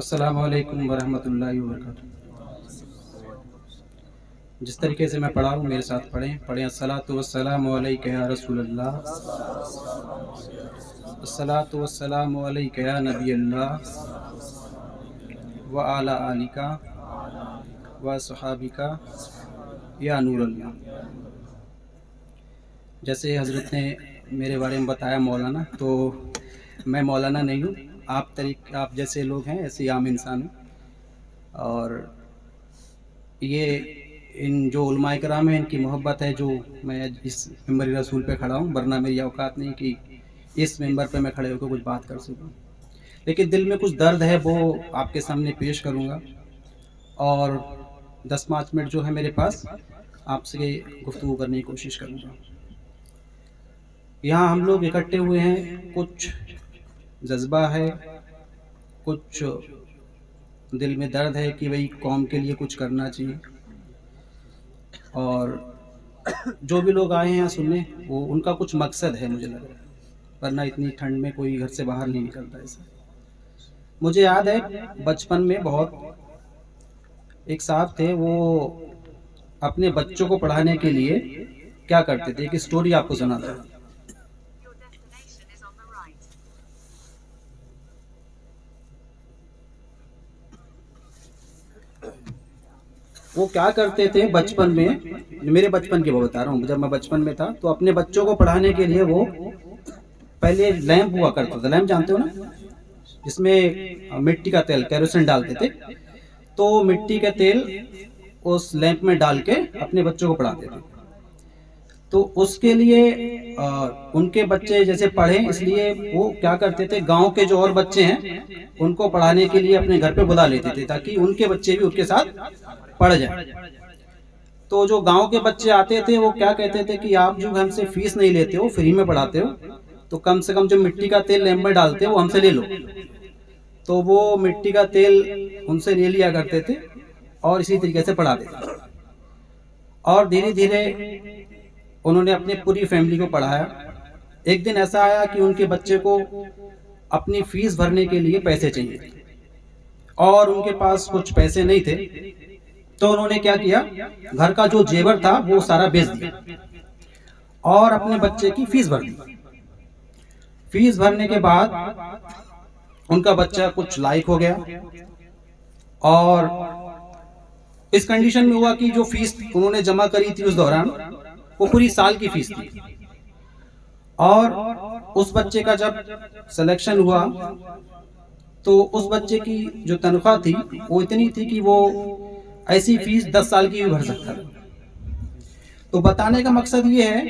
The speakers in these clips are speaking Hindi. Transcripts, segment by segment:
अस्सलामु अलैकुम वरहमतुल्लाहि वबरकातुहू। जिस तरीके से मैं पढ़ा हूँ मेरे साथ पढ़ें। अस्सलातु वस्सलामु अलैका या रसूलल्लाह, अस्सलातु वस्सलामु अलैका या नबी अल्लाह व अला आलिका व सहाबिका या नूर अल्लाह। जैसे हज़रत ने मेरे बारे में बताया मौलाना, तो मैं मौलाना नहीं हूँ। आप जैसे लोग हैं ऐसे आम इंसान हूँ। और ये इन जो उलमाए कराम हैं इनकी मोहब्बत है जो मैं इस मिंबर रसूल पे खड़ा हूँ, वरना मेरी औकात नहीं कि इस मिंबर पे मैं खड़े होकर कुछ बात कर सकूँ। लेकिन दिल में कुछ दर्द है, वो आपके सामने पेश करूँगा। और 10-5 मिनट जो है मेरे पास आपसे गुफ्तगू करने की कोशिश करूँगा। यहाँ हम लोग इकट्ठे हुए हैं, कुछ जज्बा है, कुछ दिल में दर्द है कि भाई कौम के लिए कुछ करना चाहिए। और जो भी लोग आए हैं यहाँ सुनने, वो उनका कुछ मकसद है मुझे लग रहा है, वरना इतनी ठंड में कोई घर से बाहर नहीं निकलता ऐसा। मुझे याद है बचपन में बहुत एक साहब थे, वो अपने बच्चों को पढ़ाने के लिए क्या करते थे, एक स्टोरी आपको सुनाता हूँ। वो क्या करते थे बचपन में, मेरे बचपन की वो बता रहा हूँ, जब मैं बचपन में था तो अपने बच्चों को पढ़ाने के लिए वो पहले लैंप हुआ करता था, लैंप जानते हो ना, जिसमें मिट्टी का तेल केरोसिन डालते थे। तो मिट्टी का तेल उस लैंप में डाल के अपने बच्चों को पढ़ाते थे। तो उसके लिए उनके बच्चे जैसे पढ़े, इसलिए वो क्या करते थे, गांव के जो और बच्चे हैं उनको पढ़ाने के लिए अपने घर पे बुला लेते थे ताकि उनके बच्चे भी उनके साथ पढ़ जाए। तो जो गांव के बच्चे आते थे वो क्या कहते थे कि आप जो हमसे फीस नहीं लेते हो, फ्री में पढ़ाते हो, तो कम से कम जो मिट्टी का तेल लैंप में डालते हो वो हमसे ले लो। तो वो मिट्टी का तेल उनसे ले लिया करते थे और इसी तरीके से पढ़ाते थे। और धीरे धीरे उन्होंने अपनी पूरी फैमिली को पढ़ाया। एक दिन ऐसा आया कि उनके बच्चे को अपनी फीस भरने के लिए पैसे चाहिए थे और उनके पास कुछ पैसे नहीं थे। तो उन्होंने क्या किया, घर का जो जेवर था वो सारा बेच दिया और अपने बच्चे की फीस भर दी। फीस भरने के बाद उनका बच्चा कुछ लायक हो गया और इस कंडीशन में हुआ कि जो फीस उन्होंने जमा करी थी उस दौरान वो पूरी साल की फीस थी। और उस बच्चे का जब सिलेक्शन हुआ तो उस बच्चे की जो तनख्वाह थी वो इतनी थी कि वो ऐसी फीस 10 साल की भी भर सकता था। तो बताने का मकसद ये है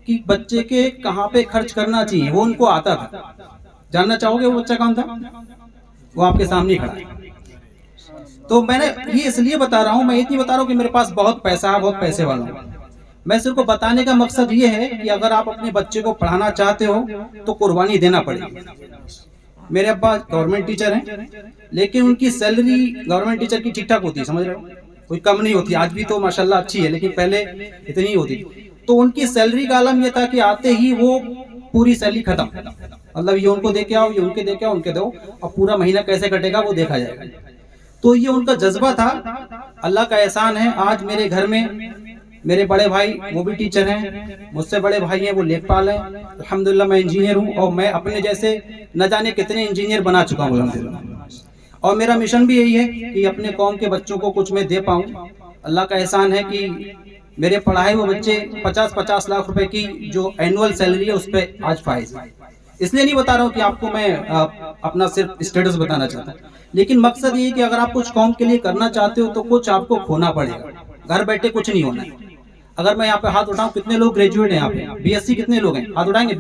कि बच्चे के कहाँ पे खर्च करना चाहिए वो उनको आता था। जानना चाहोगे वो बच्चा कौन था? वो आपके सामने खड़ा है। तो मैंने ये इसलिए बता रहा हूँ, मैं इतनी बता रहा हूँ कि मेरे पास बहुत पैसा है, बहुत पैसे वाला हूँ। मैं सिर्फ बताने का मकसद ये है कि अगर आप अपने बच्चे को पढ़ाना चाहते हो तो कुर्बानी देना पड़ेगी। मेरे अब्बा गवर्नमेंट टीचर हैं, लेकिन उनकी सैलरी गवर्नमेंट टीचर की ठीक ठाक होती है, समझ रहे हो, कोई कम नहीं होती। आज भी तो माशाल्लाह अच्छी है, लेकिन पहले इतनी ही होती। तो उनकी सैलरी का आलम यह था कि आते ही वो पूरी सैलरी खत्म, मतलब ये उनको दे के आओ, ये उनके दे के आओ, उनके दो, और पूरा महीना कैसे कटेगा वो देखा जाएगा। तो ये उनका जज्बा था। अल्लाह का एहसान है, आज मेरे घर में मेरे बड़े भाई वो भी टीचर हैं, मुझसे बड़े भाई हैं वो लेखपाल हैं, अल्हम्दुलिल्लाह मैं इंजीनियर हूँ और मैं अपने जैसे न जाने कितने इंजीनियर बना चुका हूँ अल्हम्दुलिल्लाह। और मेरा मिशन भी यही है कि अपने कौम के बच्चों को कुछ मैं दे पाऊँ। अल्लाह का एहसान है कि मेरे पढ़ाए हुए बच्चे 50-50 लाख रुपए की जो एनुअल सैलरी है उस पर आज फायज। इसलिए नहीं बता रहा हूँ कि आपको मैं अपना सिर्फ स्टेटस बताना चाहता हूँ, लेकिन मकसद ये है कि अगर आप कुछ कौम के लिए करना चाहते हो तो कुछ आपको खोना पड़ेगा, घर बैठे कुछ नहीं होना है। अगर मैं यहाँ पे हाथ उठाऊं, कितने लोग ग्रेजुएट हैं यहाँ पे? बीएससी कितने लोग हैं? हाथ उठाएंगे।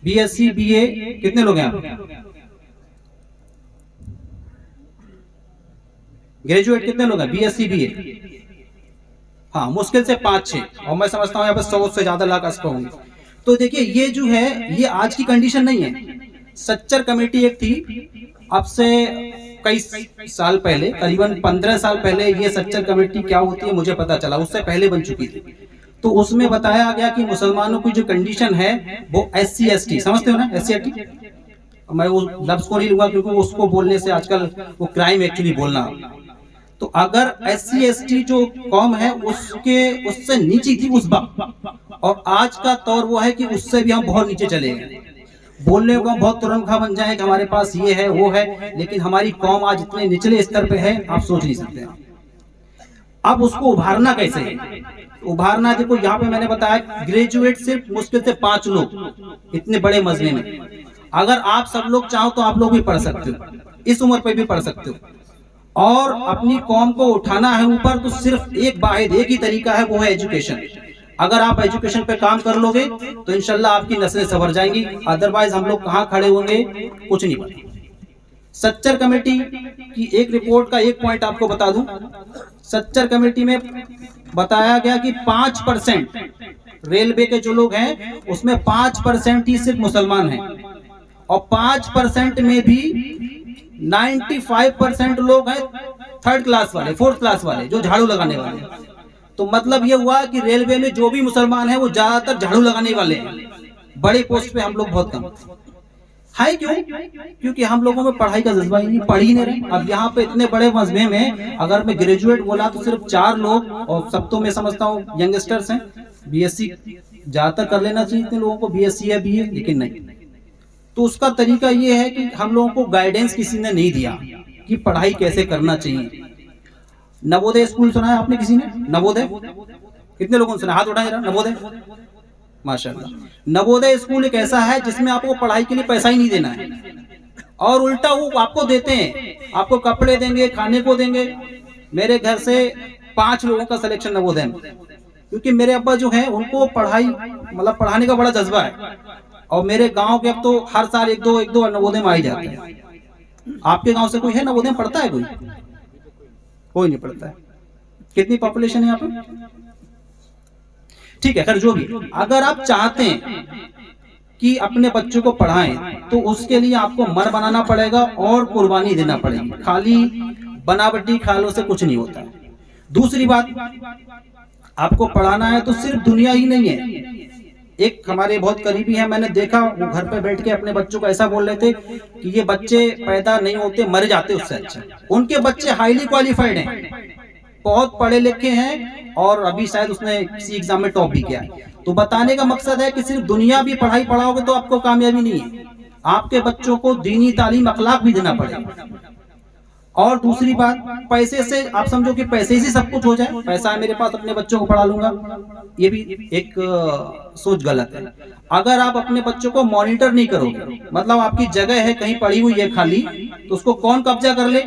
बीएससी बीए कितने लोग हैं यहाँ पे? ग्रेजुएट कितने लोग हैं बीएससी बीए? हाँ, मुश्किल से 5-6, और मैं समझता हूँ यहाँ पे 100 से ज्यादा लाख आसपास होंगे। तो देखिए ये जो है ये आज की कंडीशन नहीं है। सच्चर कमेटी एक थी, अब से कई साल पहले, करीबन 15 साल पहले ये सच्चर कमेटी क्या होती है मुझे पता चला, उससे पहले बन चुकी थी। तो उसमें बताया गया कि मुसलमानों की जो कंडीशन है वो SC ST, समझते हो ना SC ST, मैं वो लफ्ज को नहीं लूंगा क्योंकि उसको बोलने से आजकल वो क्राइम एक्चुअली बोलना। तो अगर SC ST जो कौम है उससे नीचे थी उस वक्त, और आज का तौर वो है कि उससे भी हम बहुत नीचे चले गए। बोलने को बहुत तुरंत खा बन जाए कि हमारे पास ये है वो है, लेकिन हमारी कौम आज इतने निचले स्तर पे है आप सोच नहीं सकते। अब उसको उभारना कैसे है? उभारना, देखो यहाँ पे मैंने बताया ग्रेजुएट सिर्फ मुश्किल से 5 लोग इतने बड़े मजमे में। अगर आप सब लोग चाहो तो आप लोग भी पढ़ सकते हो, इस उम्र पे भी पढ़ सकते हो, और अपनी कौम को उठाना है ऊपर, तो सिर्फ एक ही तरीका है, वो है एजुकेशन। अगर आप एजुकेशन पे काम कर लोगे तो इंशाल्लाह आपकी नस्लें संवर जाएंगी, अदरवाइज हम लोग कहाँ खड़े होंगे कुछ नहीं पता। सच्चर कमेटी की एक रिपोर्ट का एक पॉइंट आपको बता दूं। सच्चर कमेटी में बताया गया कि 5% रेलवे के जो लोग हैं उसमें 5% ही सिर्फ मुसलमान हैं, और 5% में भी 95% लोग हैं 3rd क्लास वाले, 4th क्लास वाले, जो झाड़ू लगाने वाले। तो मतलब ये हुआ कि रेलवे में जो भी मुसलमान हैं वो ज्यादातर झाड़ू लगाने वाले हैं, बड़े पोस्ट पे हम लोग बहुत कम है। क्यों? क्योंकि हम लोगों में पढ़ाई का जज्बा ही नहीं, पढ़ ही नहीं रहे। अब यहाँ पे इतने बड़े मजमे में अगर मैं ग्रेजुएट बोला तो सिर्फ 4 लोग, और सब तो मैं समझता हूँ यंगस्टर्स हैं। BSc ज्यादातर कर लेना चाहिए इतने लोगों को, BSc है BA, लेकिन नहीं। तो उसका तरीका ये है कि हम लोगों को गाइडेंस किसी ने नहीं दिया कि पढ़ाई कैसे करना चाहिए। नवोदय स्कूल सुना है आपने किसी ने? नवोदय कितने लोगों ने सुना? हाथ उठाए जरा। नवोदय, माशाल्लाह। नवोदय स्कूल एक ऐसा है जिसमें आपको पढ़ाई के लिए पैसा ही नहीं देना है, और उल्टा वो आपको देते हैं, आपको कपड़े देंगे, खाने को देंगे। मेरे घर से 5 लोगों का सिलेक्शन नवोदय में, क्योंकि मेरे अब्बा जो है उनको पढ़ाई मतलब पढ़ाने का बड़ा जज्बा है, और मेरे गांव के अब तो हर साल एक दो नवोदय में आ ही जाते हैं। आपके गांव से कोई है नवोदय में पढ़ता है? कोई नहीं पढ़ता है। कितनी पॉपुलेशन है यहाँ पे? ठीक है, खैर जो भी, अगर आप चाहते हैं कि अपने बच्चों को पढ़ाएं तो उसके लिए आपको मर बनाना पड़ेगा और कुर्बानी देना पड़ेगी। खाली बनावटी ख्यालों से कुछ नहीं होता। दूसरी बात, आपको पढ़ाना है तो सिर्फ दुनिया ही नहीं है। एक हमारे बहुत करीबी है, मैंने देखा वो घर पे बैठ के अपने बच्चों को ऐसा बोल रहे थे कि ये बच्चे पैदा नहीं होते, मर जाते उससे अच्छा। उनके बच्चे हाईली क्वालिफाइड हैं, बहुत पढ़े लिखे हैं, और अभी शायद उसने किसी एग्जाम में टॉप भी किया है। तो बताने का मकसद है कि सिर्फ दुनिया भी पढ़ाई पढ़ाओगे तो आपको कामयाबी नहीं है, आपके बच्चों को दीनी तालीम अखलाक भी देना पड़ेगा। और दूसरी बात, पैसे से आप समझो कि पैसे से सब कुछ हो जाए, पैसा है मेरे पास अपने बच्चों को पढ़ा लूंगा, ये भी एक सोच गलत है। अगर आप अपने बच्चों को मॉनिटर नहीं करोगे, मतलब आपकी जगह है कहीं पड़ी हुई है खाली, तो उसको कौन कब्जा कर ले।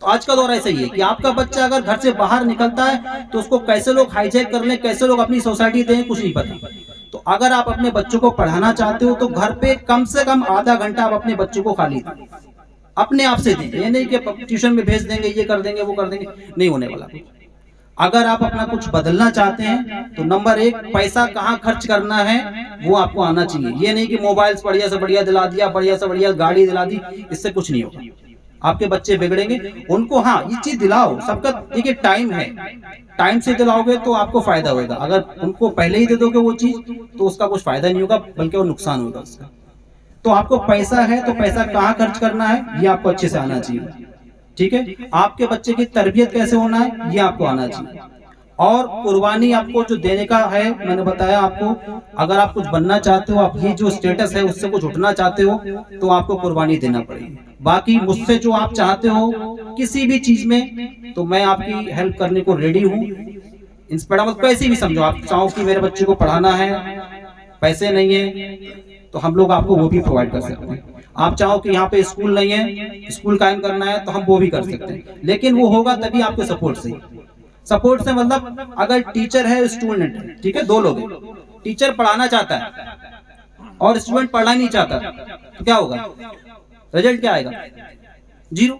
तो आज का दौर ऐसा ही है कि आपका बच्चा अगर घर से बाहर निकलता है तो उसको कैसे लोग हाईजैक कर लें, कैसे लोग अपनी सोसाइटी दें, कुछ नहीं पता। तो अगर आप अपने बच्चों को पढ़ाना चाहते हो तो घर पे कम से कम आधा घंटा आप अपने बच्चों को खाली दें, अपने आप से दें। ये नहीं कि ट्यूशन में भेज देंगे, ये कर देंगे, वो कर देंगे, नहीं होने वाला। अगर आप अपना कुछ बदलना चाहते हैं तो नंबर 1, पैसा कहाँ खर्च करना है वो आपको आना चाहिए। ये नहीं कि मोबाइल बढ़िया से बढ़िया दिला दिया, बढ़िया से बढ़िया गाड़ी दिला दी, इससे कुछ नहीं होगा, आपके बच्चे बिगड़ेंगे। उनको हाँ ये चीज दिलाओ, सबका देखिए टाइम है, टाइम से दिलाओगे तो आपको फायदा होगा। अगर उनको पहले ही दे दोगे वो चीज तो उसका कुछ फायदा नहीं होगा, बल्कि वो नुकसान होगा उसका। तो आपको पैसा है तो पैसा कहाँ खर्च करना है ये आपको अच्छे से आना चाहिए, ठीक है। आपके बच्चे की तरबियत कैसे होना है ये आपको आना चाहिए, और कुर्बानी आपको जो देने का है, मैंने बताया आपको, अगर आप कुछ बनना चाहते हो, आप ये जो स्टेटस है उससे कुछ उठना चाहते हो, तो आपको कुर्बानी देना पड़ेगी। बाकी मुझसे जो आप चाहते हो किसी भी चीज में, तो मैं आपकी हेल्प करने को रेडी हूँ। इंस्पायर मत कैसे भी समझो, आप चाहो कि मेरे बच्चे को पढ़ाना है, पैसे नहीं है तो हम लोग आपको वो भी प्रोवाइड कर सकते हैं। आप चाहो कि यहाँ पे स्कूल नहीं है, स्कूल कायम करना है, तो हम वो भी कर सकते हैं, लेकिन वो होगा तभी आपके सपोर्ट से। सपोर्ट से मतलब अगर टीचर है, स्टूडेंट है, ठीक है, 2 लोग हैं, टीचर पढ़ाना चाहता है और स्टूडेंट पढ़ना नहीं चाहता, तो क्या होगा, रिजल्ट क्या आएगा, 0।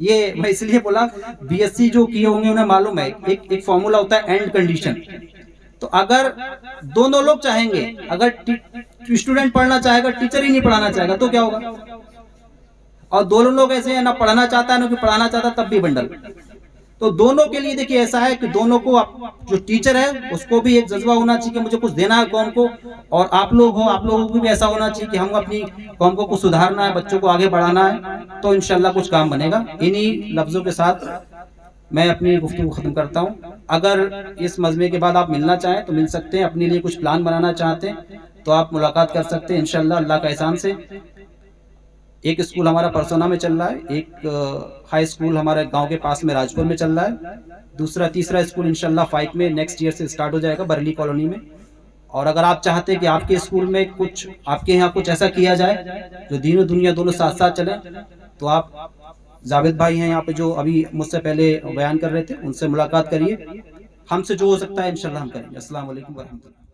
ये मैं इसलिए बोला, BSc जो किए होंगे उन्हें मालूम है, एक फॉर्मूला होता है एंड कंडीशन। तो अगर दोनों लोग चाहेंगे, अगर स्टूडेंट पढ़ना चाहेगा, टीचर ही नहीं पढ़ाना चाहेगा, तो क्या होगा। और दोनों लोग ऐसे हैं, ना पढ़ना चाहता है ना कि पढ़ाना चाहता, तब भी बंडल। तो दोनों के लिए देखिए ऐसा है कि दोनों को जो टीचर है उसको भी एक जज्बा होना चाहिए कि मुझे कुछ देना है कौम को, और आप लोगों को भी ऐसा होना चाहिए कि हम अपनी कौम को कुछ सुधारना है, बच्चों को आगे बढ़ाना है, तो इंशाल्लाह कुछ काम बनेगा। इन्हीं लफ्जों के साथ मैं अपनी गुफ्तगू खत्म करता हूँ। अगर इस मजमे के बाद आप मिलना चाहें तो मिल सकते हैं, अपने लिए कुछ प्लान बनाना चाहते हैं तो आप मुलाकात कर सकते हैं इंशाल्लाह अल्लाह का एहसान से। एक स्कूल हमारा परसोना में चल रहा है, एक हाई स्कूल हमारे गांव के पास में राजपुर में चल रहा है, तीसरा स्कूल इंशाल्लाह 5 में नेक्स्ट ईयर से स्टार्ट हो जाएगा बरली कॉलोनी में। और अगर आप चाहते हैं कि आपके स्कूल में कुछ, आपके यहाँ कुछ ऐसा किया जाए जो दीन और दुनिया दोनों साथ साथ चले, तो आप जावेद भाई हैं यहाँ पे जो अभी मुझसे पहले बयान कर रहे थे, उनसे मुलाकात करिए, हमसे जो हो सकता है इंशाल्लाह हम करेंगे। अस्सलाम वालेकुम वरहमतुल्लाह।